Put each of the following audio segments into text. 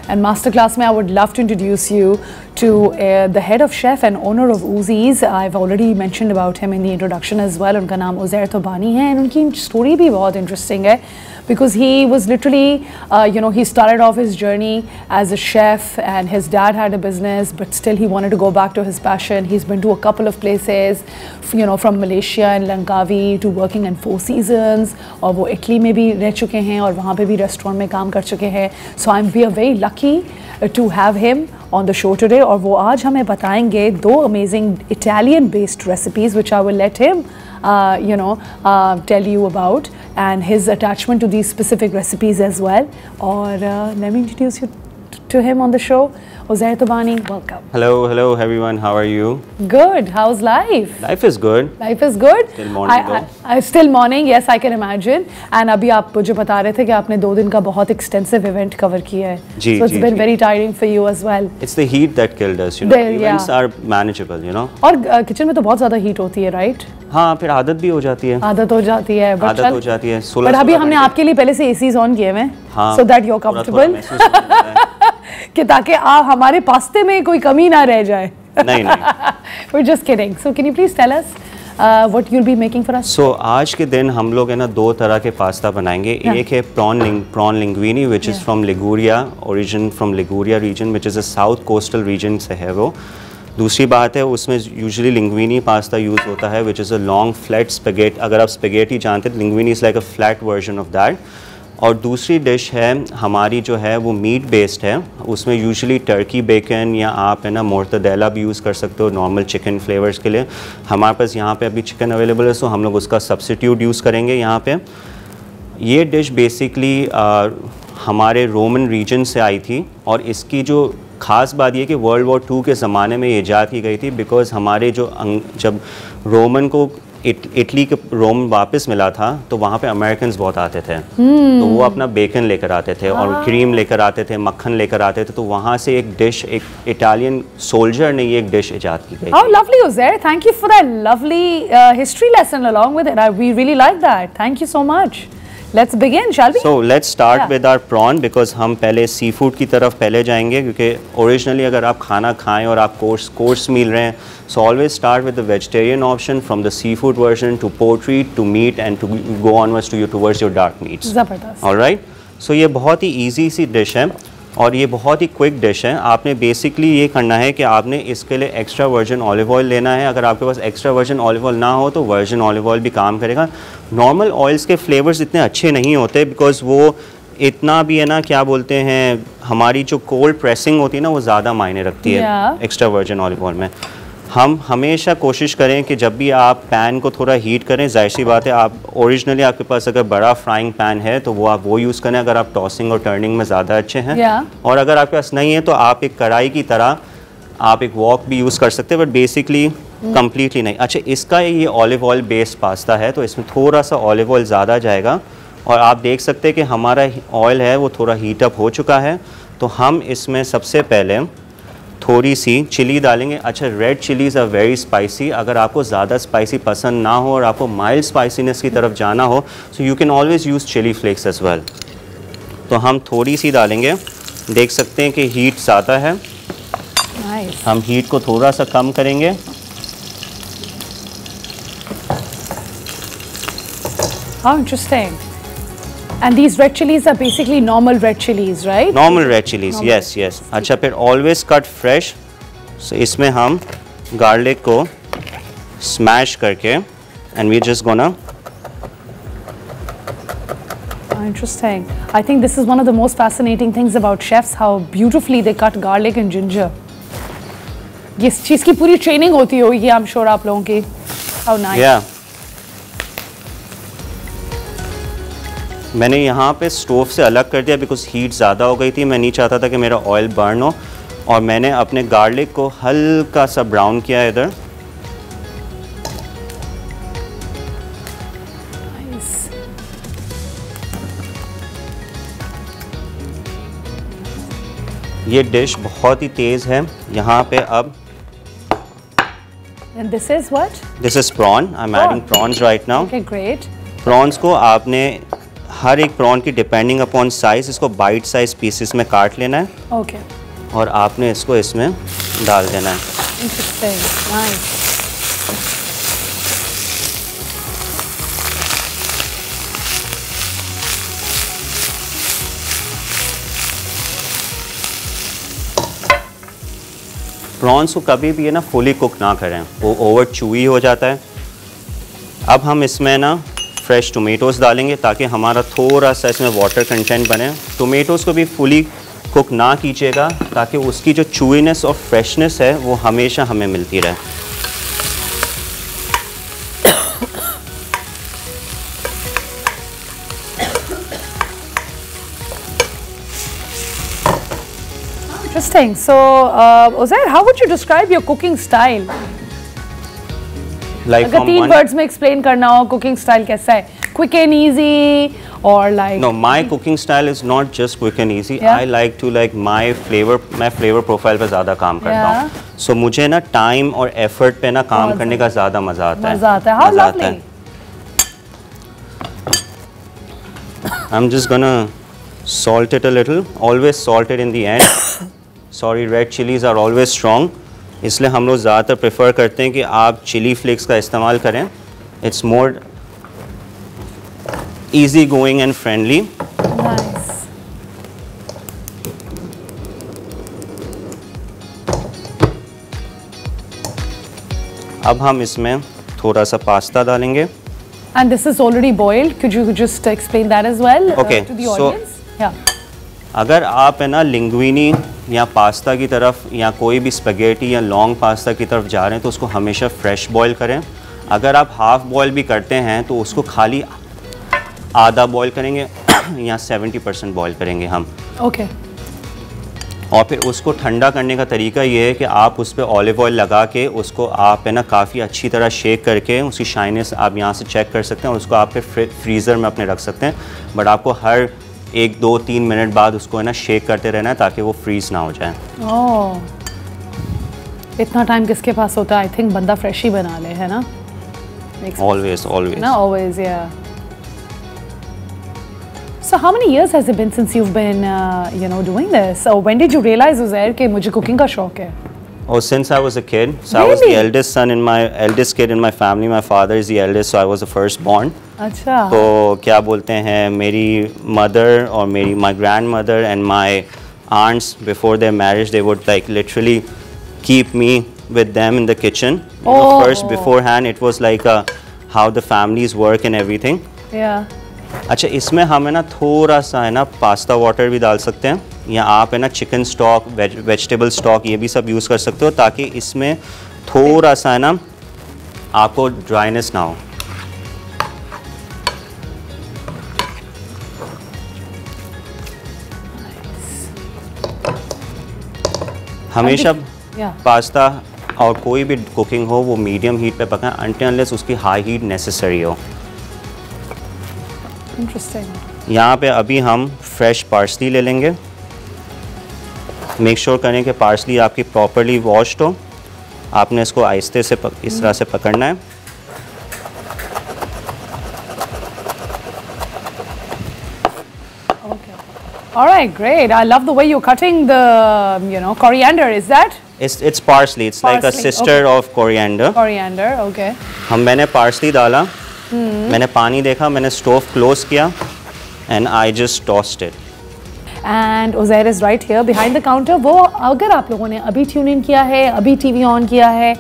And masterclass में I would love to introduce you to the head of chef and owner of Uzi's. I've already mentioned about him in the introduction as well. उनका नाम उज़ैर तोबानी है and उनकी story भी बहुत interesting है because he was literally, he started off his journey as a chef and his dad had a business, but still he wanted to go back to his passion. He's been to a couple of places, from Malaysia and Langkawi to working in Four Seasons, और वो Italy में भी रह चुके हैं और वहाँ पे भी रेस्टोरेंट में काम कर चुके हैं. So we are very lucky to have him on the show today, और वो आज हमें बताएंगे 2 amazing Italian based recipes which I will let him tell you about, and his attachment to these specific recipes as well. Or let me introduce you to him on the show. Uzair Tobani, welcome. Hello everyone, how are you? Good, how's life? Life is good. Life is good? Still morning though. Still morning, yes, I can imagine. And अभी आप मुझे बता रहे थे कि आपने 2 दिन का बहुत extensive event cover किया है. जी, so it's been very tiring for you as well. It's the heat that killed us, Events are manageable, और kitchen में तो बहुत ज़्यादा heat होती है, right? हाँ, फिर आदत भी हो जाती है. आदत हो जाती है. आदत हो जाती है. पर अभी हमने आपके लिए पहले से ACs on किए हैं, so that you're comfortable. कि ताकि हमारे पास्ते में कोई कमी ना रह जाए. नहीं. We're just kidding. So can you please tell us what you'll be making for us? So आज के दिन हम लोग 2 तरह के पास्ता बनाएंगे. एक है prawn linguine which is from Liguria, origin from Liguria region which is a south coastal region से है वो. दूसरी बात है उसमें यूजुअली लिंग्विनी पास्ता यूज़ होता है which is a long flat spaghetti. अगर आप स्पेगेटी जानते हैं, linguine is like a flat version of that. और दूसरी डिश है हमारी जो है वो मीट बेस्ड है. उसमें यूजुअली टर्की बेकन या आप मोर्टाडेला भी यूज़ कर सकते हो नॉर्मल चिकन फ्लेवर्स के लिए. हमारे पास यहाँ पे अभी चिकन अवेलेबल है, सो हम लोग उसका सब्स्टिट्यूट यूज़ करेंगे यहाँ पे. ये डिश बेसिकली हमारे रोमन रीजन से आई थी और इसकी जो ख़ास बात ये कि वर्ल्ड वॉर 2 के ज़माने में ये ईजाद की गई थी बिकॉज़ हमारे जब रोमन को इटली के रोम वापस मिला था तो वहाँ पे अमेरिकन्स बहुत आते थे. तो वो अपना बेकन लेकर आते थे और क्रीम लेकर आते थे, मक्खन लेकर आते थे. तो वहाँ से एक इटालियन सोल्जर ने ये एक डिश इजाद की गई. How lovely was there. Thank you for that lovely history lesson along with it. We really like that. Thank you so much. Let's begin, shall we? So let's start with our prawn because हम पहले sea food की तरफ पहले जाएंगे क्योंकि originally अगर आप खाना खाएं और आप कोर्स मील रहे हैं, so always start with the vegetarian option from the seafood version to poultry to meat and to go onwards towards your dark meats. ज़बरदस्त. All right. So ये बहुत ही easy सी डिश है और ये बहुत ही क्विक डिश है. आपने बेसिकली ये करना है कि आपने इसके लिए एक्स्ट्रा वर्जिन ऑलिव ऑयल लेना है. अगर आपके पास एक्स्ट्रा वर्जिन ऑलिव ऑयल ना हो तो वर्जिन ऑलिव ऑयल भी काम करेगा. नॉर्मल ऑयल्स के फ्लेवर्स इतने अच्छे नहीं होते बिकॉज वो इतना भी है क्या बोलते हैं, हमारी जो कोल्ड प्रेसिंग होती है वो ज़्यादा मायने रखती है एक्स्ट्रा वर्जिन ऑलिव ऑयल में. हम हमेशा कोशिश करें कि जब भी आप पैन को थोड़ा हीट करें, जाहिर सी बात है आप ओरिजिनली आपके पास अगर बड़ा फ्राइंग पैन है तो वो आप वो यूज़ करें अगर आप टॉसिंग और टर्निंग में ज़्यादा अच्छे हैं. और अगर आपके पास नहीं है तो आप एक कढ़ाई की तरह आप एक वॉक भी यूज़ कर सकते हैं, बट बेसिकली कम्प्लीटली नहीं. अच्छा, इसका ये ऑलिव ऑयल बेस्ड पास्ता है तो इसमें थोड़ा सा ऑलिव ऑयल ज़्यादा जाएगा और आप देख सकते हैं कि हमारा ऑयल है वो थोड़ा हीटअप हो चुका है. तो हम इसमें सबसे पहले थोड़ी सी चिली डालेंगे. अच्छा, red chillies are very spicy. अगर आपको ज़्यादा स्पाइसी पसंद ना हो और आपको माइल्ड स्पाइसीनेस की तरफ जाना हो so you can always use chilli flakes as well. तो हम थोड़ी सी डालेंगे. देख सकते हैं कि हीट ज़्यादा है. हम हीट को थोड़ा सा कम करेंगे. How interesting. And these red chilies are basically normal red chilies, right? Normal red chilies, yes. अच्छा, फिर always cut fresh. So इसमें हम garlic को smash करके and we're just gonna. Interesting. I think this is one of the most fascinating things about chefs, how beautifully they cut garlic and ginger. इस चीज़ की पूरी training होती होगी, I'm sure आप लोगों की. How nice. Yeah. मैंने यहाँ पे स्टोव से अलग कर दिया बिकॉज हीट ज़्यादा हो गई थी. मैं नहीं चाहता था कि मेरा ऑयल बर्न हो. और मैंने अपने गार्लिक को हल्का सा ब्राउन किया है इधर. ये डिश बहुत ही तेज़ है. यहाँ पे अब And this is what? This is prawn. I'm adding prawns right now. Okay, great. Prawns को आपने हर एक प्रॉन की डिपेंडिंग अपॉन साइज़ इसको बाइट साइज पीसेस में काट लेना है। ओके। और आपने इसको इसमें डाल देना है। Interesting, nice. प्रॉन्स को कभी भी है ना फुली कुक ना करें, वो ओवर चूई हो जाता है। अब हम इसमें ना फ्रेश टोमेटोज़ डालेंगे ताकि हमारा थोड़ा सा इसमें वाटर कंटेंट बने। टोमेटोज़ को भी फुली कुक ना कीजिएगा ताकि उसकी जो चूईनेस और फ्रेशनेस है वो हमेशा हमें मिलती रहे। Interesting. So, Uzair, how would you describe your cooking style? Like अगर 3 words में explain करना हो cooking style कैसा है? Quick and easy or like? No, my cooking style is not just quick and easy. Yeah. I like to like my flavor profile पे ज़्यादा काम करता हूँ। So मुझे ना time और effort पे ना काम करने का ज़्यादा मज़ा आता है। मज़ा आता है। How lovely. I'm just gonna salt it a little. Always salt it in the end. Sorry, red chilies are always strong. इसलिए हम लोग ज़्यादातर प्रेफर करते हैं कि आप चिली फ्लेक्स का इस्तेमाल करें। It's more easy going and friendly. Nice. अब हम इसमें थोड़ा सा पास्ता डालेंगे। And this is already boiled. Could you just explain that as well Okay, to the so- audience? Yeah. अगर आप है ना लिंग्विनी या पास्ता की तरफ या कोई भी स्पैगेटी या लॉन्ग पास्ता की तरफ जा रहे हैं तो उसको हमेशा फ्रेश बॉईल करें। अगर आप हाफ़ बॉईल भी करते हैं तो उसको खाली आधा बॉईल करेंगे या 70% बॉईल करेंगे हम। Okay. और फिर उसको ठंडा करने का तरीका ये है कि आप उस पर ऑलिव ऑयल लगा के उसको आप है ना काफ़ी अच्छी तरह शेक करके उसकी शाइनेस आप यहाँ से चेक कर सकते हैं और उसको आप फिर फ्रीज़र में अपने रख सकते हैं। बट आपको हर 1, 2, 3 मिनट बाद उसको है ना शेक करते रहना है ताकि वो फ्रीज़ ना हो जाए। Oh. इतना टाइम किसके पास होता है? आई थिंक बंदा फ्रेश ही बना ले, है ना? ऑलवेज ऑलवेज ना always, yeah. So how many years has it been since you've been, doing this? So when did you realize, Uzair, कि मुझे cooking का शौक है? Oh, since I was a kid. So I was the Really? eldest kid in my family. My father is the eldest, so I was the firstborn. अच्छा. तो क्या बोलते हैं मेरी mother और my grandmother and my aunts before their marriage they would like literally keep me with them in the kitchen. First beforehand it was like how the families work and everything. Yeah. अच्छा इसमें हम है ना थोड़ा सा है ना pasta water भी डाल सकते हैं या आप है ना चिकन स्टॉक वेजिटेबल स्टॉक ये भी सब यूज़ कर सकते हो ताकि इसमें थोड़ा सा है ना आपको ड्राइनेस ना हो। हमेशा पास्ता और कोई भी कुकिंग हो वो मीडियम हीट पे पकाएं अनटिल अनलेस उसकी हाई हीट नेसेसरी हो। Interesting. यहाँ पे अभी हम फ्रेश पार्सली ले लेंगे। मेक श्योर करें कि पार्सली आपकी प्रॉपरली वॉश्ड हो। आपने इसको आहिस्ते से इस तरह से पकड़ना है। All right, great. I love the way you're cutting the, coriander. Is that? It's parsley. It's like a Parsley, sister of coriander. Coriander, okay. मैंने पार्सली डाला, मैंने पानी देखा, मैंने स्टोव क्लोज किया and I just tossed it. And Uzair is right here behind the counter. वो अगर आप लोगों ने अभी ट्यून इन किया है, अभी टीवी ऑन किया है,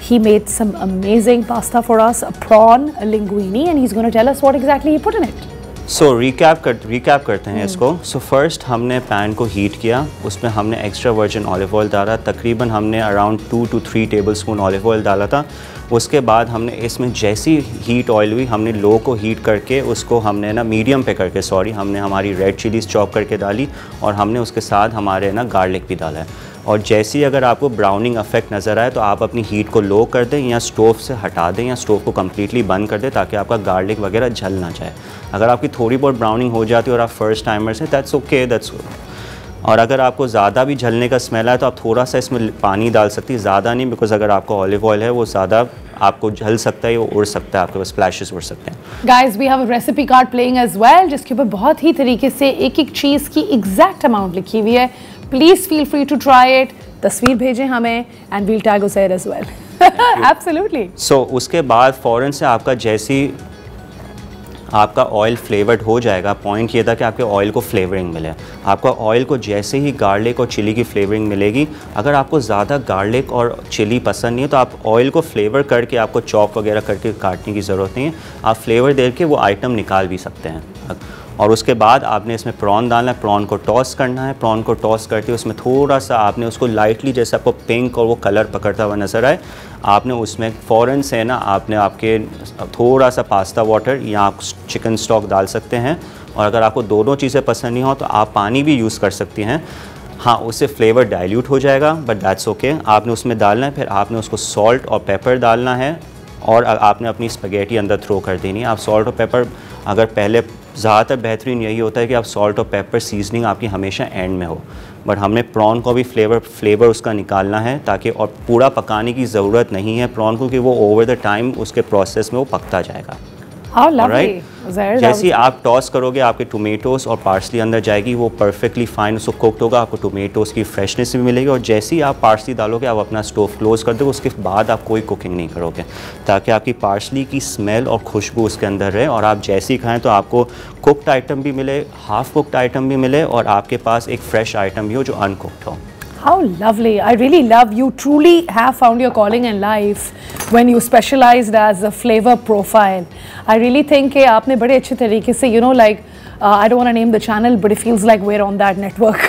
he made some amazing pasta for us, a prawn linguine, and he's going to tell us what exactly he put in it. So recap करते हैं इसको। So first हमने पैन को हीट किया, उसमें हमने एक्स्ट्रा वर्जिन ऑलिव ऑयल डाला, तकरीबन हमने around 2 to 3 tablespoon olive oil डाला था। उसके बाद हमने इसमें जैसी हीट ऑयल हुई हमने लो को हीट करके उसको हमने ना मीडियम पे करके हमने हमारी रेड चिलीज़ चॉप करके डाली और हमने उसके साथ हमारे ना गार्लिक भी डाला है। और जैसी अगर आपको ब्राउनिंग इफेक्ट नज़र आए तो आप अपनी हीट को लो कर दें या स्टोव से हटा दें या स्टोव को कम्प्लीटली बंद कर दें ताकि आपका गार्लिक वगैरह जल ना जाए। अगर आपकी थोड़ी बहुत ब्राउनिंग हो जाती है और आप फर्स्ट टाइमर्स हैं दैट्स ओके, दैट्स गुड। और अगर आपको ज़्यादा भी जलने का स्मेल है तो आप थोड़ा सा इसमें पानी डाल सकती हैं, ज़्यादा नहीं, बिकॉज अगर आपका ऑलिव ऑयल है वो ज़्यादा आपको जल सकता है, वो उड़ सकता है, आपके पास स्प्लैशेस उड़ सकते हैं। Guys we have a recipe card playing as well, जिसके ऊपर बहुत ही तरीके से एक एक चीज़ की एग्जैक्ट अमाउंट लिखी हुई है। Please feel free to try it, तस्वीर भेजें हमें and we'll tag Uzair as well. Absolutely. So उसके बाद फ़ौरन से आपका जैसी आपका ऑयल फ्लेवर्ड हो जाएगा, पॉइंट ये था कि आपके ऑयल को फ्लेवरिंग मिले। आपका ऑयल को जैसे ही गार्लिक और चिली की फ्लेवरिंग मिलेगी, अगर आपको ज़्यादा गार्लिक और चिली पसंद नहीं है तो आप ऑयल को फ्लेवर करके, आपको चॉप वगैरह करके काटने की ज़रूरत नहीं है, आप फ्लेवर दे के वो आइटम निकाल भी सकते हैं। और उसके बाद आपने इसमें प्रॉन डालना है, प्रॉन को टॉस करना है। प्रॉन को टॉस करते हुए उसमें थोड़ा सा आपने उसको लाइटली, जैसे आपको पिंक और वो कलर पकड़ता हुआ नज़र आए, आपने उसमें फ़ौरन से ना आपने आपके थोड़ा सा पास्ता वाटर या आप चिकन स्टॉक डाल सकते हैं। और अगर आपको दोनों चीज़ें पसंद नहीं हो तो आप पानी भी यूज़ कर सकती हैं। हाँ, उससे फ्लेवर डाइल्यूट हो जाएगा, बट दैट्स ओके। आपने उसमें डालना है, फिर आपने उसको सॉल्ट और पेपर डालना है और आपने अपनी स्पैगेटी अंदर थ्रो कर देनी है। आप सॉल्ट और पेपर, अगर पहले ज़्यादातर बेहतरीन यही होता है कि आप सॉल्ट और पेपर सीजनिंग आपकी हमेशा एंड में हो, बट हमने प्रॉन को भी फ्लेवर उसका निकालना है ताकि, और पूरा पकाने की ज़रूरत नहीं है प्रॉन को, कि वो ओवर द टाइम उसके प्रोसेस में वो पकता जाएगा। राइट, जैसे ही आप टॉस करोगे आपके टोमेटोज़ और पार्सली अंदर जाएगी, वो परफेक्टली फाइन उसको कुकड होगा, आपको टोमेटोज़ की फ्रेशनेस भी मिलेगी। और जैसे ही आप पार्सली डालोगे, आप अपना स्टोव क्लोज़ कर दोगे, उसके बाद आप कोई कुकिंग नहीं करोगे, ताकि आपकी पार्सली की स्मेल और खुशबू उसके अंदर रहे। और आप जैसे ही खाएँ तो आपको कुकड आइटम भी मिले, हाफ़ कुकड आइटम भी मिले, और आपके पास एक फ़्रेश आइटम भी हो जो अनकुकड हो। How lovely. I really love you. Truly have found your calling in life when you specialized as a flavor profile. I really think कि आपने बड़े अच्छे तरीके से, you know, like I don't want to name the channel, but it feels like we're on that network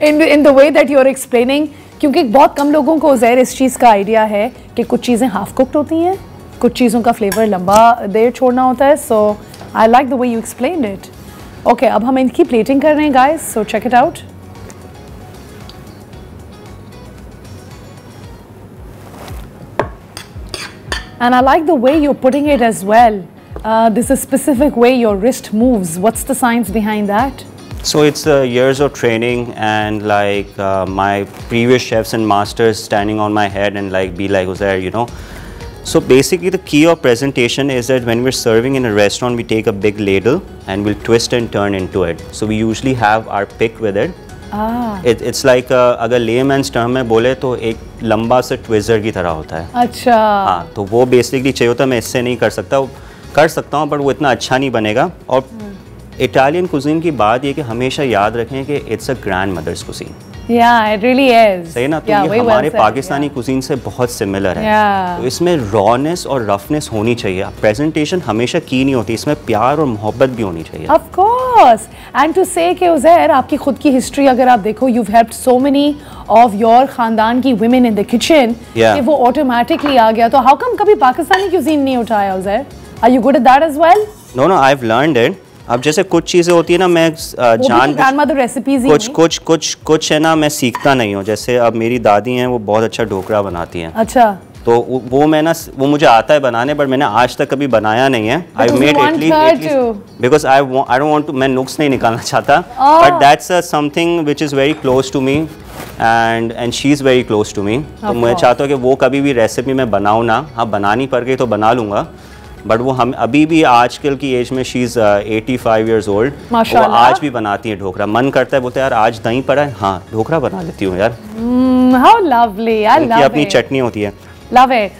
in the way that you're explaining. क्योंकि बहुत कम लोगों को ज़ाहिर इस चीज़ का आइडिया है कि कुछ चीज़ें हाफ कुक्ड होती हैं, कुछ चीज़ों का फ्लेवर लंबा देर छोड़ना होता है. So I like the way you explained it. Okay, अब हम इनकी प्लेटिंग कर रहे हैं guys, so check it out. And I like the way you're putting it as well. There's a specific way your wrist moves. What's the science behind that? So it's years of training and like my previous chefs and masters standing on my head and like be like, Uzair, you know. So basically the key of presentation is that when we're serving in a restaurant, we take a big ladle and we'll twist and turn into it. So we usually have our pick with it. It's like अगर layman's term में बोले तो एक लंबा से tweezer की तरह होता है. अच्छा. हाँ, तो वो बेसिकली चाहिए होता है. मैं इससे नहीं कर सकता, कर सकता हूँ बट वो इतना अच्छा नहीं बनेगा. और इटालियन कुजीन की बात ये कि हमेशा याद रखें कि it's a grandmother's cuisine. Yeah, it really is. सही ना. तो ये हमारे पाकिस्तानी कुजीन से बहुत सिमिलर है. तो इसमें रॉनेस और रफनेस होनी चाहिए. प्रेजेंटेशन हमेशा की नहीं होती, इसमें प्यार और मोहब्बत भी होनी चाहिए. Of course. And to say कि उज़ैर आपकी खुद की हिस्ट्री अगर आप देखो, you've helped so many of your खानदान की women in the kitchen, कि वो ऑटोमेटिकली आ गया. तो how come कभी पाकिस्तानी कुजीन नहीं उठाया Uzair? Are you good at that as well? No, I've learned it. अब जैसे कुछ चीज़ें होती है ना, मैं कुछ है ना, मैं सीखता नहीं हूँ. जैसे अब मेरी दादी हैं, वो बहुत अच्छा ढोकला बनाती हैं. अच्छा. तो वो मैं ना, वो मुझे आता है बनाने, बट मैंने आज तक कभी बनाया नहीं है. I made Italy because I don't want to, मैं नुक्स नहीं निकालना चाहता, but that's something which is very close to me and she is very close to me. तो मैं चाहता हूँ कि वो कभी भी रेसिपी मैं बनाऊँ ना. हाँ, बनानी पड़ गई तो बना लूँगा, बट वो हम अभी भी आजकल की एज में शी इज़ 85 ईयर्स ओल्ड. वो आज भी बनाती है ढोकला. मन करता है, बोलते यार आज दही पड़ा है, हाँ ढोकला बना लेती हूँ यार. How lovely. I love it. अपनी चटनी होती है. Love it.